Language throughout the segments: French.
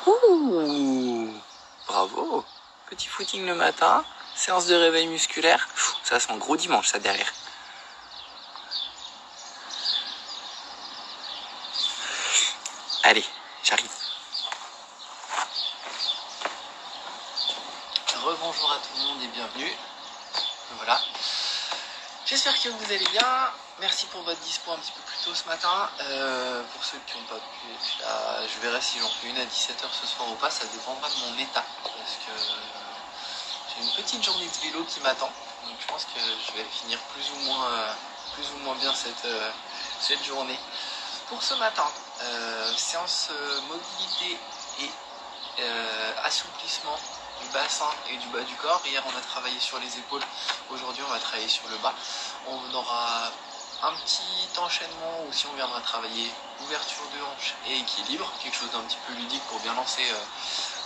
Ouh, bravo. Petit footing le matin, séance de réveil musculaire. Ça sent gros dimanche, ça, derrière. Allez, j'arrive. Rebonjour à tout le monde et bienvenue. Voilà. J'espère que vous allez bien. Merci pour votre dispo un petit peu plus tôt ce matin. Pour ceux qui n'ont pas pu être là, je verrai si j'en fais une à 17h ce soir ou pas. Ça dépendra de mon état. Parce que j'ai une petite journée de vélo qui m'attend. Donc je pense que je vais finir plus ou moins bien cette journée. Pour ce matin, séance mobilité et assouplissement du bassin et du bas du corps. Hier on a travaillé sur les épaules, aujourd'hui on va travailler sur le bas. On aura un petit enchaînement où si on viendra travailler ouverture de hanche et équilibre, quelque chose d'un petit peu ludique pour bien lancer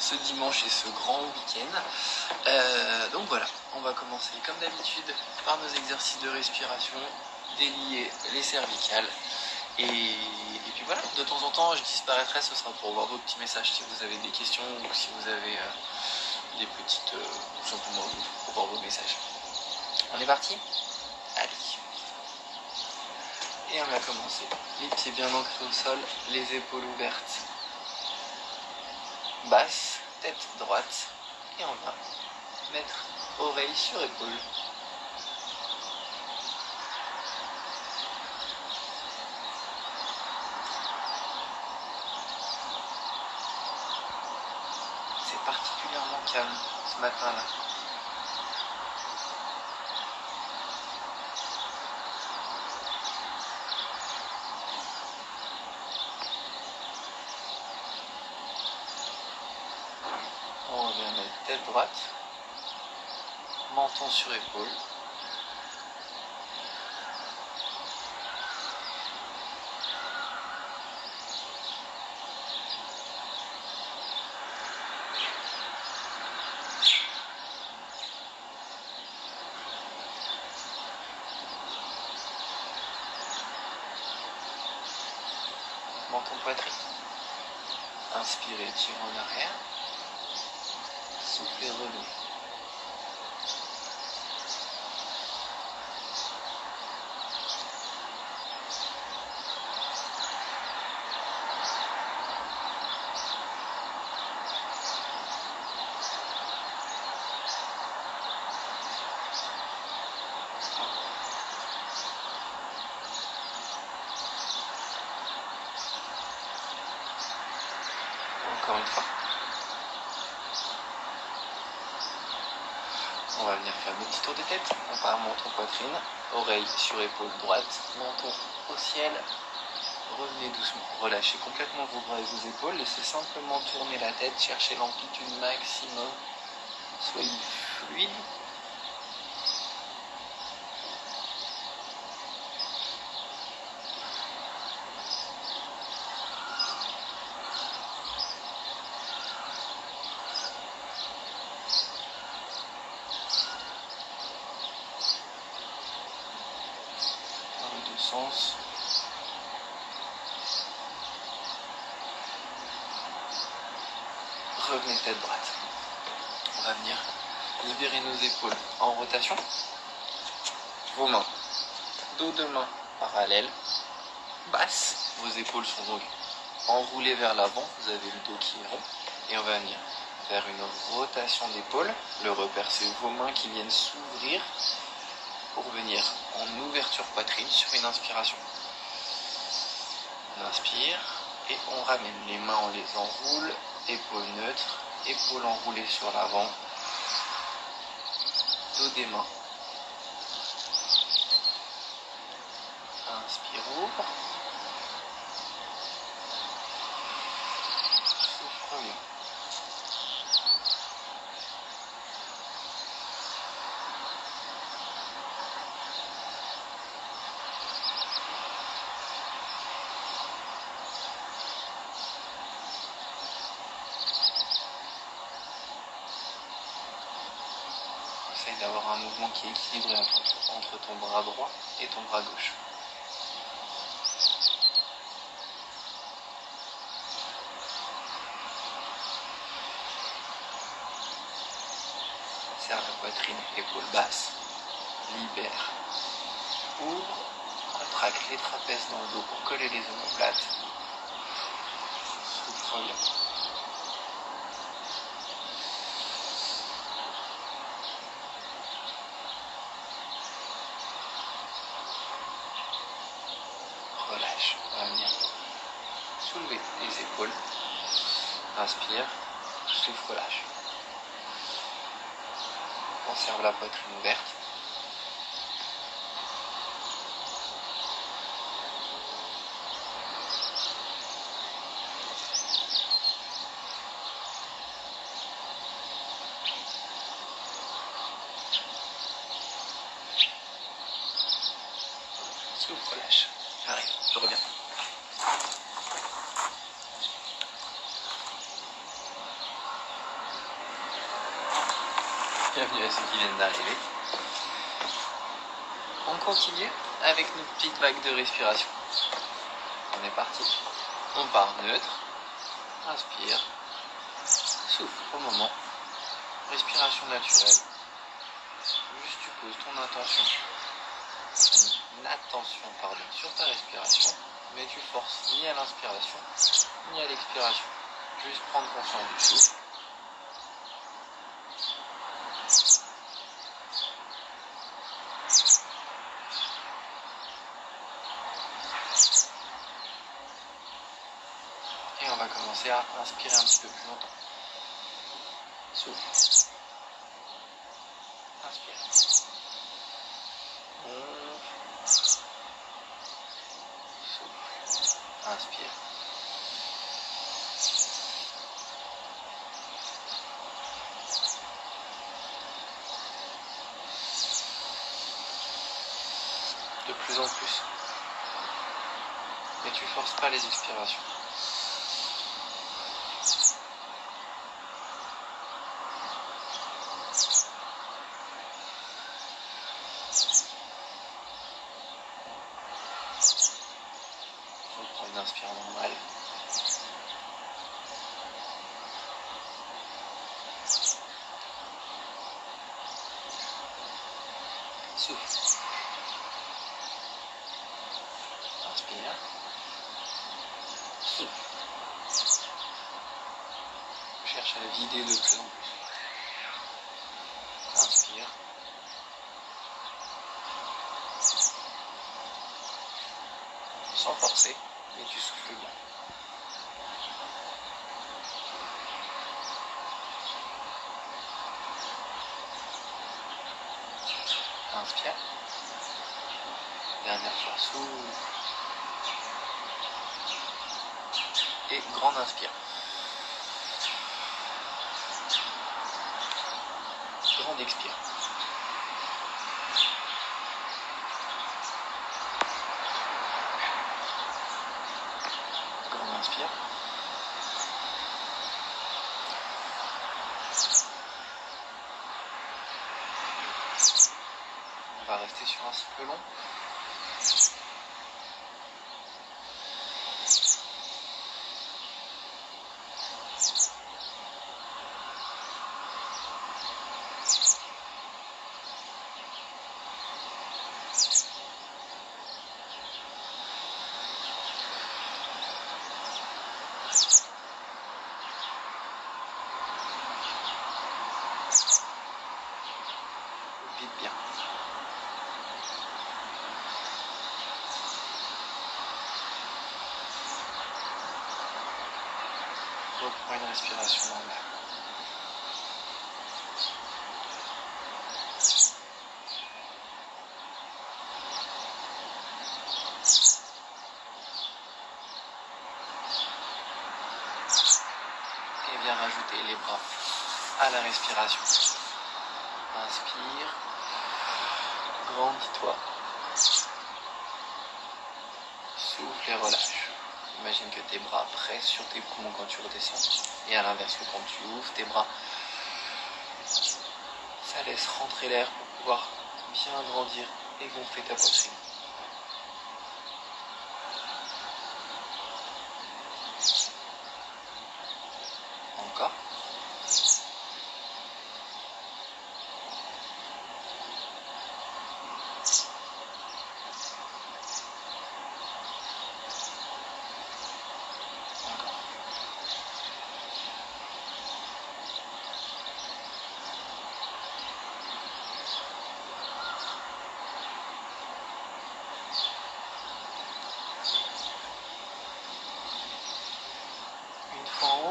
ce dimanche et ce grand week-end. Donc voilà, on va commencer comme d'habitude par nos exercices de respiration, délier les cervicales. Et puis voilà, de temps en temps je disparaîtrai, ce sera pour voir vos petits messages si vous avez des questions ou si vous avez des petites, tout simplement pour voir vos messages. On est parti? Allez. Et on va commencer. Les pieds bien ancrés au sol, les épaules ouvertes. Basse, tête droite. Et on va mettre oreille sur épaule. C'est particulièrement calme ce matin-là. On revient mettre tête droite, menton sur épaule. Menton poitrine. Inspirez, tirez en arrière. Soufflez, relevez. Encore une fois. On va venir faire le petit tour de tête. On part menton poitrine, oreille sur épaule droite, menton au ciel. Revenez doucement. Relâchez complètement vos bras et vos épaules. Laissez simplement tourner la tête. Cherchez l'amplitude maximum. Soyez fluide. Dans les deux sens. Revenez tête droite. On va venir libérer nos épaules en rotation. Vos mains, dos de main parallèle, basse. Vos épaules sont donc enroulées vers l'avant. Vous avez le dos qui est rond. Et on va venir faire une rotation d'épaule. Le repère, c'est vos mains qui viennent s'ouvrir pour venir en ouverture poitrine sur une inspiration. On inspire et on ramène les mains, on les enroule. Épaules neutres, épaules enroulées sur l'avant. Dos des mains. Inspire, ouvre. Souffle, revient. Essaye d'avoir un mouvement qui est équilibré entre ton bras droit et ton bras gauche. serre la poitrine, épaules basses. Libère. Ouvre. Contracte les trapèzes dans le dos pour coller les omoplates. Souffle bien. Relâche. On va venir soulever les épaules. Inspire. Souffle, relâche. Conserve la poitrine ouverte. Souffle, relâche. J'arrive, je reviens. Bienvenue à ceux qui viennent d'arriver. On continue avec nos petites vagues de respiration. On est parti. On part neutre. Inspire. Souffle au moment. Respiration naturelle. Juste tu poses ton attention sur ta respiration, mais tu forces ni à l'inspiration ni à l'expiration. Juste prendre conscience du souffle. Et on va commencer à inspirer un petit peu plus longtemps. Souffle. Inspire. Souffle. Inspire. De plus en plus. Mais tu forces pas les expirations. On prend une inspire normale. Souffle. Inspire. Souffle. Cherche à vider de plus en plus. Inspire. Sans forcer, mais tu souffles bien. Inspire. Dernière fois, souffle. Et grande inspire. Grande expire. Grande inspire. On va rester sur un souffle long. Vite bien. Reprends une respiration normale. Et viens rajouter les bras à la respiration. Inspire. Grandis-toi. Souffle et relâche. Imagine que tes bras pressent sur tes poumons quand tu redescends. Et à l'inverse, que quand tu ouvres tes bras, ça laisse rentrer l'air pour pouvoir bien grandir et gonfler ta poitrine. Encore.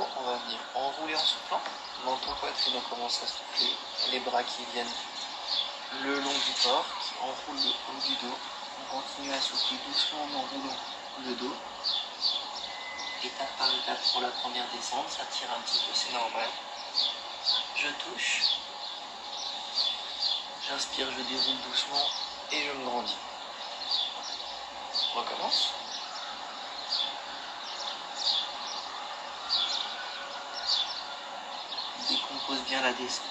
nouveau, on va venir enrouler en soufflant. Menton, poitrine, on commence à souffler. Les bras qui viennent le long du corps, qui enroulent le haut du dos. On continue à souffler doucement en enroulant le dos. Étape par étape pour la première descente, ça tire un petit peu, c'est normal. Je touche. J'inspire, je déroule doucement et je me grandis. On recommence. Décompose bien la descente.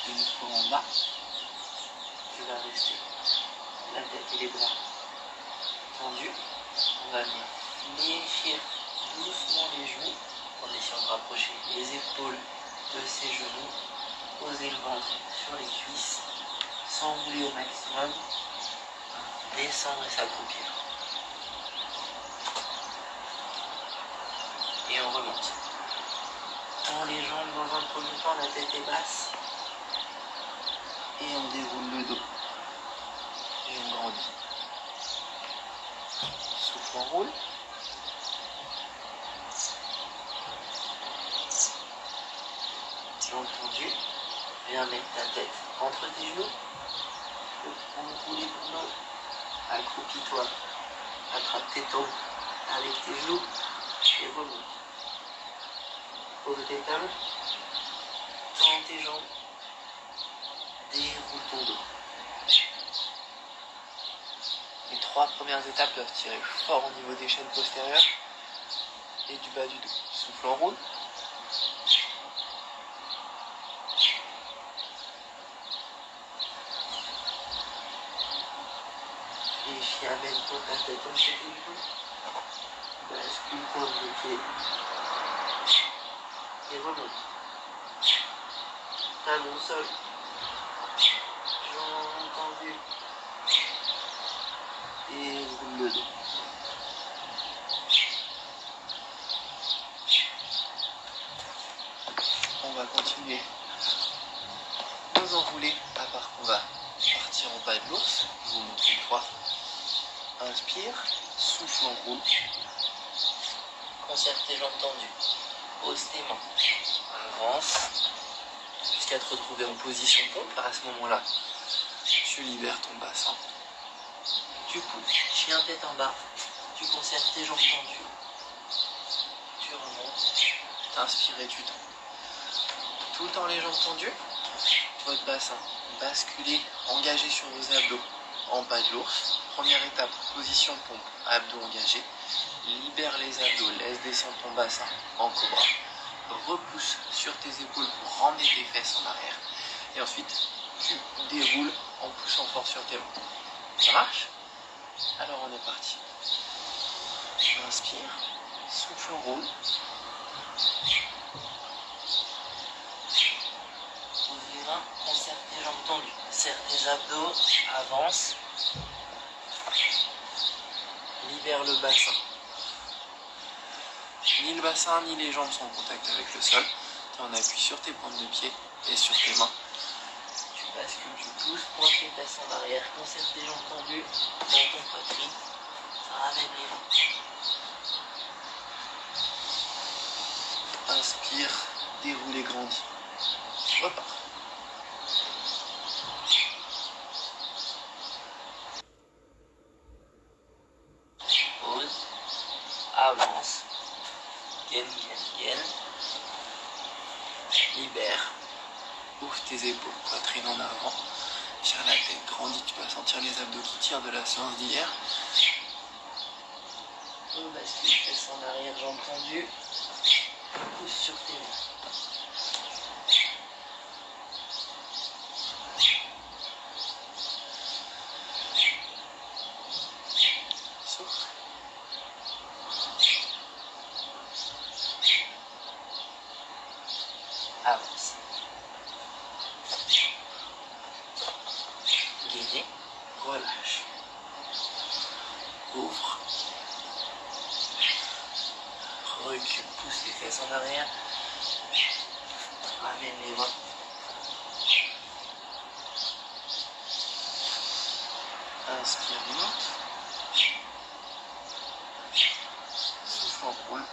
Une fois en bas, tu vas rester la tête et les bras tendus. On va venir fléchir doucement les genoux en essayant de rapprocher les épaules de ses genoux, poser le ventre sur les cuisses, s'enrouler au maximum, descendre et s'accroupir. Et on remonte. Tend les jambes dans un premier temps, la tête est basse. Et on déroule le dos. Et on grandit. Souffle, on roule. Jambes tendues. Viens mettre ta tête entre tes genoux. Enrouler ton dos. Accroupis-toi. Attrape tes taumes avec tes genoux. Et remonte. Pose tes talons. Tends tes jambes. Déroule ton dos. Les 3 premières étapes doivent tirer fort au niveau des chaînes postérieures et du bas du dos. Souffle, en roule. Fléchis, amène-toi ta tête comme c'est tout. Bascule, pointe le pied. Et remonte. Talon au sol. Jambes tendues. Et roule le dos. On va continuer nos enroulés, à part qu'on va partir en bas de l'ours. Je vous montre une fois. Inspire, souffle, on roule. Conserve tes jambes tendues. Pose tes mains. Avance jusqu'à te retrouver en position pompe. À ce moment-là, tu libères ton bassin. Tu pousses, chien tête en bas. Tu conserves tes jambes tendues. Tu remontes. T'inspires et tu tombes. Tout en les jambes tendues, votre bassin basculé, engagé sur vos abdos en bas de l'ours. Première étape, position pompe, abdos engagés. Libère les abdos, laisse descendre ton bassin en cobra. Repousse sur tes épaules pour ramener tes fesses en arrière. Et ensuite, tu déroules en poussant fort sur tes mains. Ça marche? Alors on est parti. Inspire, souffle, on roule. Pose les mains, conserve tes jambes tendues. Serre tes abdos, avance. Libère le bassin. Ni le bassin ni les jambes sont en contact avec le sol. Tu en appuies sur tes pointes de pied et sur tes mains. Tu bascules, tu pousses, pointe tes fesses en arrière, conserve tes jambes tendues dans ton poitrine. Ramène les mains. Inspire, déroule et grandis. Repars. Pause. Avance. Gaine. Libère. Ouvre tes épaules, poitrine en avant. Tire la tête, grandis. Tu vas sentir les abdos qui tirent de la séance d'hier. On bascule, fesses en arrière, jambes tendues. Pousse sur tes mains. Souffle. recule, pousse les fesses en arrière. Ramène les mains. Inspire, monte. Souffle, enroule.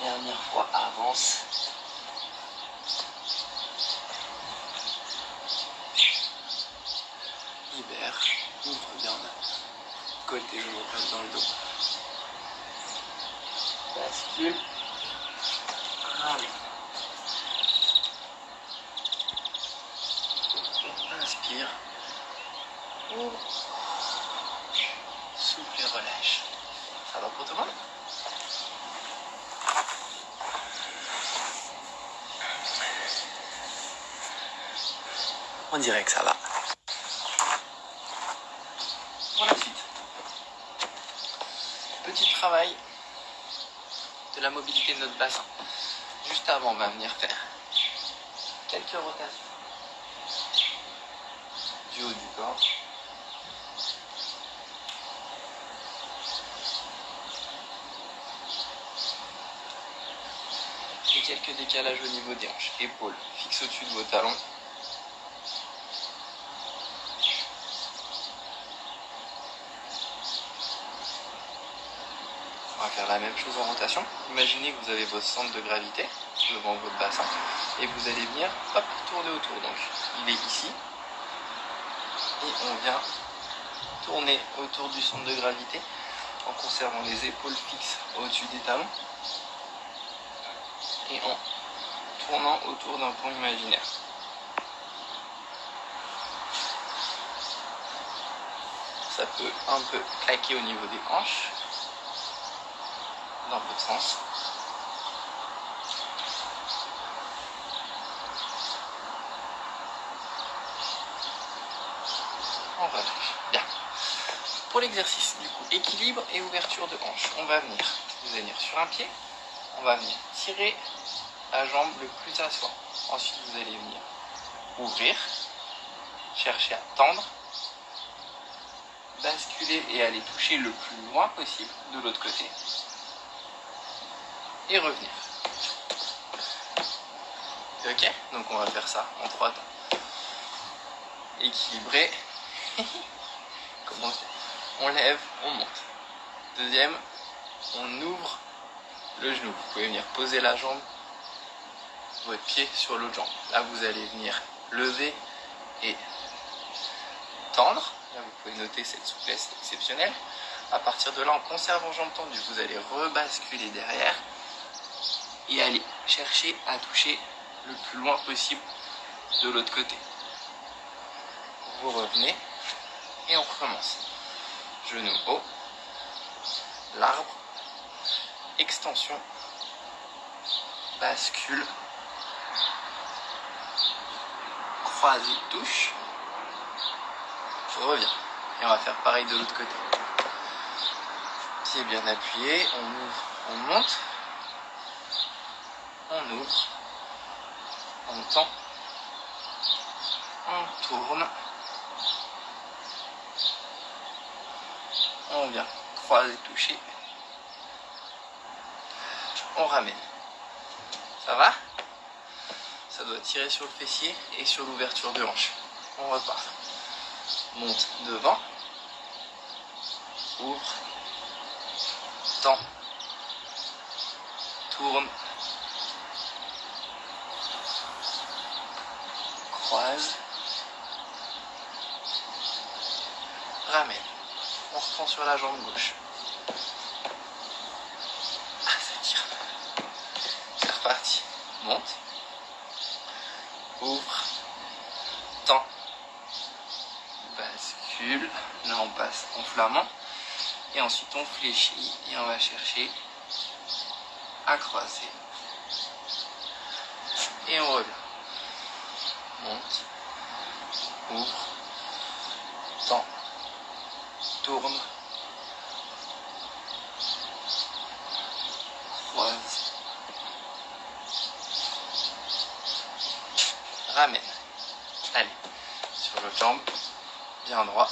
Dernière fois, avance. Libère, ouvre bien. Colle tes genoux dans le dos. Bascule. Ramène. Inspire. Ouvre. Souffle et relâche. Ça va pour tout le monde? On dirait que ça va. Pour la suite, petit travail de la mobilité de notre bassin. Juste avant, on va venir faire quelques rotations du haut du corps. Et quelques décalages au niveau des hanches. Épaules fixes au-dessus de vos talons. On va faire la même chose en rotation. Imaginez que vous avez votre centre de gravité devant votre bassin et vous allez venir hop, tourner autour. Donc il est ici et on vient tourner autour du centre de gravité en conservant les épaules fixes au-dessus des talons et en tournant autour d'un pont imaginaire. Ça peut un peu claquer au niveau des hanches dans votre sens. On relâche. Bien. Pour l'exercice, du coup, équilibre et ouverture de hanche. On va venir, vous allez venir sur un pied. On va venir tirer la jambe le plus à soi. Ensuite, vous allez venir ouvrir, chercher à tendre, basculer et aller toucher le plus loin possible de l'autre côté. Et revenir. Ok, donc on va faire ça en 3 temps. Équilibré. Comment on fait? On lève, on monte. Deuxième, on ouvre le genou. Vous pouvez venir poser la jambe, votre pied sur l'autre jambe. Là, vous allez venir lever et tendre. Là, vous pouvez noter cette souplesse exceptionnelle. À partir de là, en conservant jambes tendues, vous allez rebasculer derrière et aller chercher à toucher le plus loin possible de l'autre côté. Vous revenez et on recommence. Genou haut, l'arbre, extension, bascule, croisé, touche, reviens. Et on va faire pareil de l'autre côté. Pied bien appuyé, on ouvre, on monte, on ouvre, on tend, on tourne, on vient croiser, toucher, on ramène. Ça va? Ça doit tirer sur le fessier et sur l'ouverture de hanche. On repart. Monte devant, ouvre, tend, tourne, croise, ramène. On reprend sur la jambe gauche. Ah, ça tire. C'est reparti. Monte, ouvre, tend, bascule. Là, on passe en flamand. Et ensuite, on fléchit et on va chercher à croiser. Et on revient. Monte, ouvre, tend, tourne, croise, ramène. Allez, sur l'autre jambe, bien droit.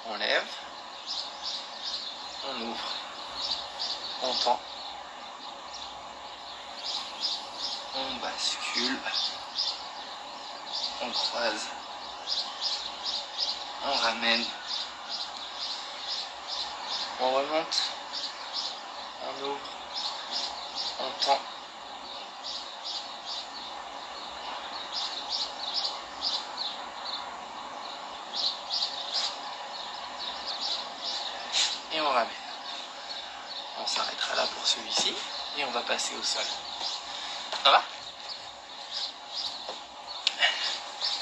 On lève, on ouvre, on tend, on bascule, on croise, on ramène, on remonte, on ouvre, on tend. Et on ramène. On s'arrêtera là pour celui-ci et on va passer au sol. Ça va?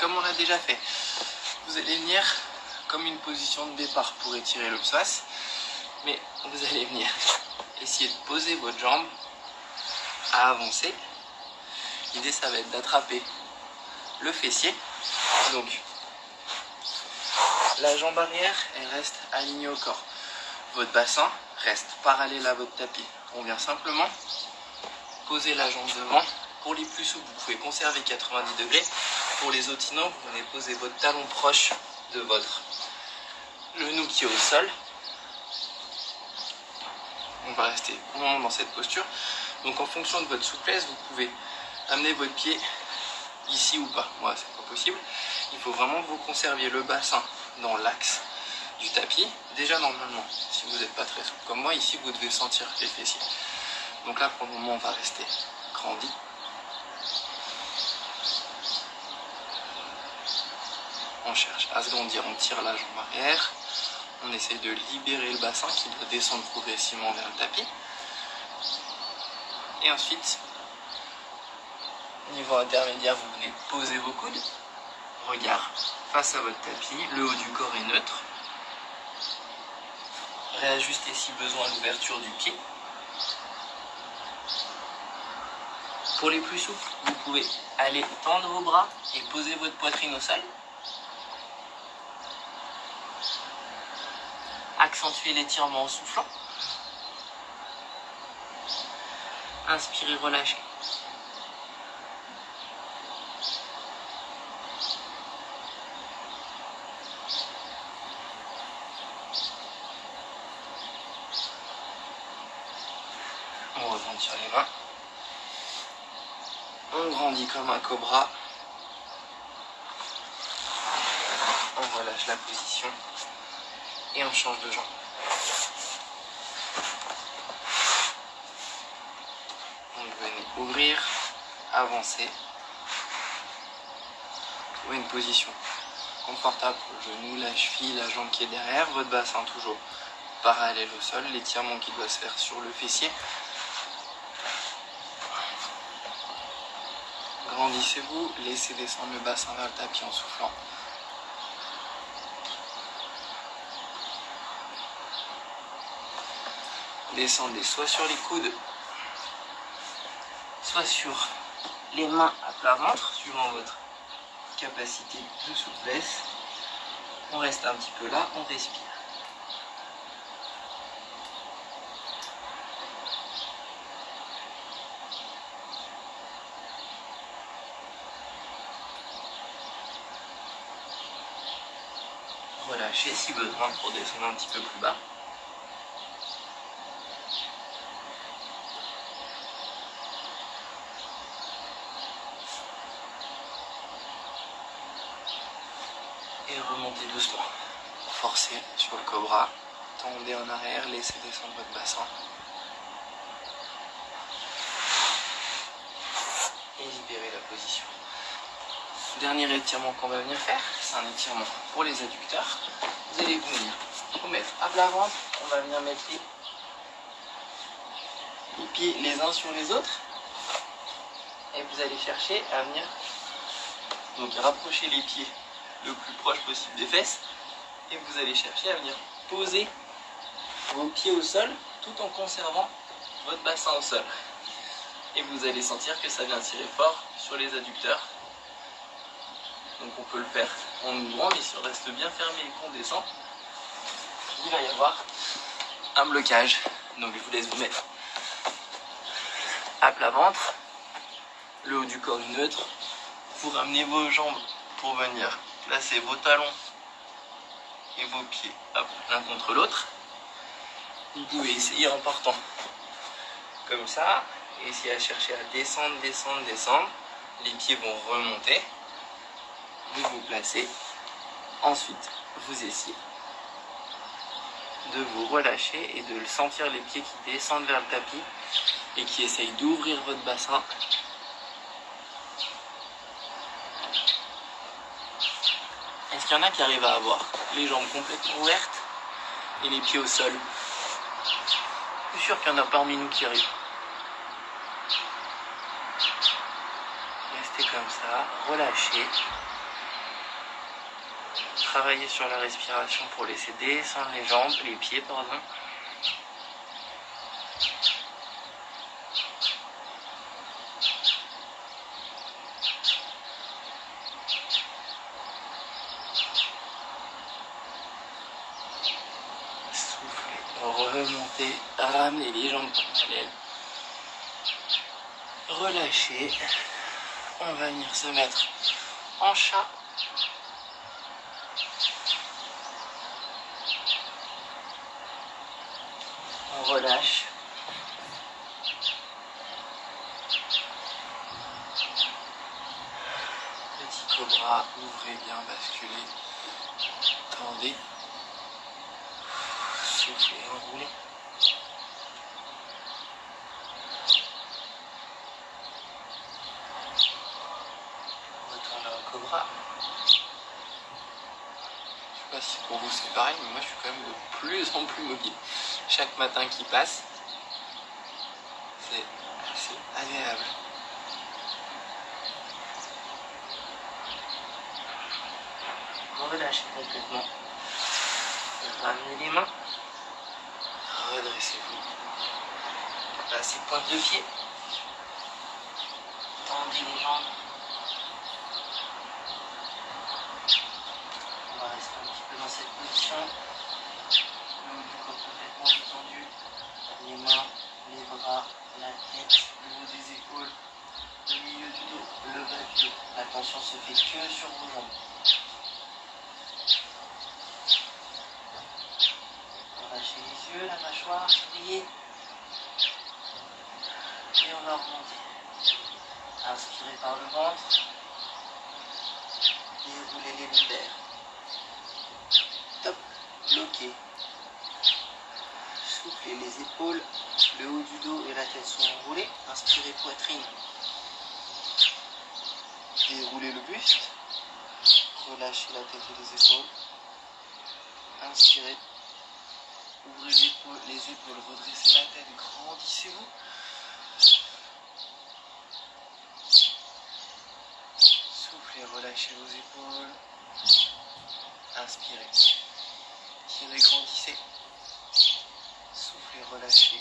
Comme on l'a déjà fait, vous allez venir comme une position de départ pour étirer le psoas, mais vous allez venir essayer de poser votre jambe à avancer. L'idée, ça va être d'attraper le fessier. Donc, la jambe arrière, elle reste alignée au corps. Votre bassin reste parallèle à votre tapis. On vient simplement poser la jambe devant. Pour les plus souples, vous pouvez conserver 90 degrés. Pour les otinants, vous venez poser votre talon proche de votre genou qui est au sol. On va rester un moment dans cette posture. Donc en fonction de votre souplesse, vous pouvez amener votre pied ici ou pas. Moi, c'est pas possible. Il faut vraiment que vous conserviez le bassin dans l'axe du tapis. Déjà normalement, si vous n'êtes pas très souple comme moi, ici vous devez sentir les fessiers. Donc là pour le moment on va rester grandi. On cherche à se grandir, on tire la jambe arrière. On essaie de libérer le bassin qui doit descendre progressivement vers le tapis. Et ensuite, niveau intermédiaire, vous venez poser vos coudes. Regard face à votre tapis, le haut du corps est neutre. Réajustez si besoin l'ouverture du pied. Pour les plus souples, vous pouvez aller tendre vos bras et poser votre poitrine au sol. Accentuez l'étirement en soufflant. Inspirez, relâchez. On remonte sur les mains. On grandit comme un cobra. On relâche la position. Et on change de jambe. Donc venez ouvrir, avancer. Trouvez une position confortable pour le genou, la cheville, la jambe qui est derrière. Votre bassin toujours parallèle au sol. L'étirement qui doit se faire sur le fessier. Grandissez-vous, laissez descendre le bassin vers le tapis en soufflant. Descendez soit sur les coudes, soit sur les mains à plat ventre, suivant votre capacité de souplesse. On reste un petit peu là, on respire. Relâchez si besoin pour descendre un petit peu plus bas. Et remontez doucement. Forcez sur le cobra. Tendez en arrière, laissez descendre votre bassin. Et libérez la position. Dernier étirement qu'on va venir faire, c'est un étirement pour les adducteurs. Vous allez venir vous mettre à plat ventre. On va venir mettre les pieds les uns sur les autres. Et vous allez chercher à venir donc rapprocher les pieds le plus proche possible des fesses. Et vous allez chercher à venir poser vos pieds au sol tout en conservant votre bassin au sol. Et vous allez sentir que ça vient tirer fort sur les adducteurs. Donc on peut le faire en ouvrant, mais si on reste bien fermé et qu'on descend, il va y avoir un blocage. Donc je vous laisse vous mettre à plat ventre, le haut du corps neutre. Vous ramenez vos jambes pour venir placer vos talons et vos pieds l'un contre l'autre. Vous pouvez essayer en partant comme ça, et essayer à chercher à descendre, descendre, descendre. Les pieds vont remonter. Vous vous placez. Ensuite, vous essayez de vous relâcher et de sentir les pieds qui descendent vers le tapis et qui essayent d'ouvrir votre bassin. Est-ce qu'il y en a qui arrivent à avoir les jambes complètement ouvertes et les pieds au sol? Je suis sûr qu'il y en a parmi nous qui arrivent. Restez comme ça, relâchez. Travaillez sur la respiration pour laisser descendre les jambes, les pieds, pardon. Remontez, ramenez les jambes parallèles. Relâchez. On va venir se mettre en chat. On relâche. Petit cobra, ouvrez bien, basculez. Tendez. Soufflez, enroulez. Retournez au cobra. Je sais pas si pour vous c'est pareil, mais moi je suis quand même de plus en plus mobile. Chaque matin qui passe, c'est agréable. Relâchez complètement. Ramenez les mains. Redressez-vous. Placez pointe de pied. Tendez les jambes. On va rester un petit peu dans cette position. Le haut du corps complètement détendu. Les mains, les bras, la tête, le haut des épaules, le milieu du dos, le bas du dos. L'attention se fait que sur vos jambes. Relâchez les yeux, la mâchoire, souriez. Et on va remonter. Inspirez par le ventre. Déroulez les lombaires. Top. Bloquez. Soufflez les épaules. Le haut du dos et la tête sont enroulés. Inspirez poitrine. Déroulez le buste. Relâchez la tête et les épaules. Inspirez. Ouvrez les épaules, redressez la tête, grandissez-vous. Soufflez, relâchez vos épaules. Inspirez. Tirez, grandissez. Soufflez, relâchez.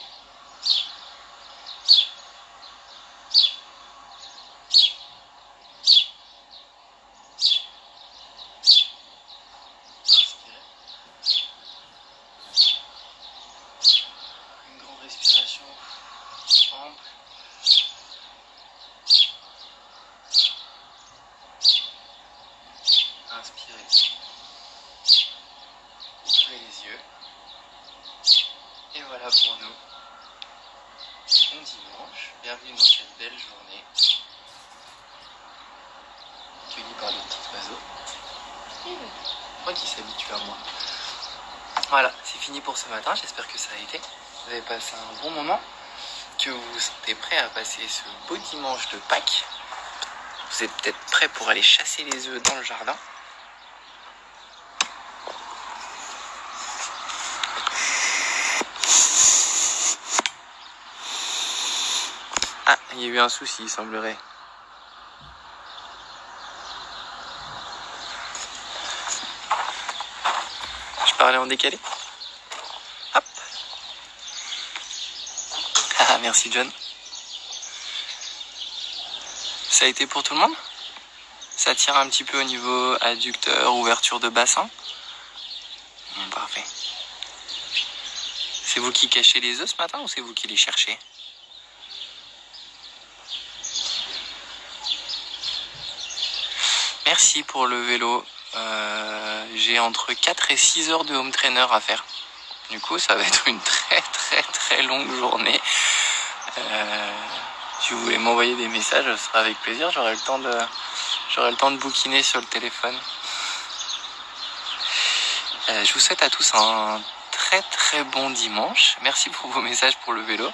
Inspirez. Ouvrez les yeux. Et voilà pour nous. Bon dimanche. Bienvenue dans cette belle journée. Accueilli par des petits oiseaux. Moi qui s'habitue à moi. Voilà, c'est fini pour ce matin. J'espère que ça a été. Vous avez passé un bon moment. Que vous vous sentez prêt à passer ce beau dimanche de Pâques. Vous êtes peut-être prêt pour aller chasser les œufs dans le jardin. Ah, il y a eu un souci, il semblerait. Je parlais en décalé. Hop. Ah, merci John. Ça a été pour tout le monde? Ça tire un petit peu au niveau adducteur, ouverture de bassin? Parfait. C'est vous qui cachez les œufs ce matin ou c'est vous qui les cherchez? Merci pour le vélo. j'ai entre 4 et 6 heures de home trainer à faire. Du coup, ça va être une très longue journée. Si vous voulez m'envoyer des messages, ce sera avec plaisir. J'aurai le temps de bouquiner sur le téléphone. Je vous souhaite à tous un très bon dimanche. Merci pour vos messages pour le vélo.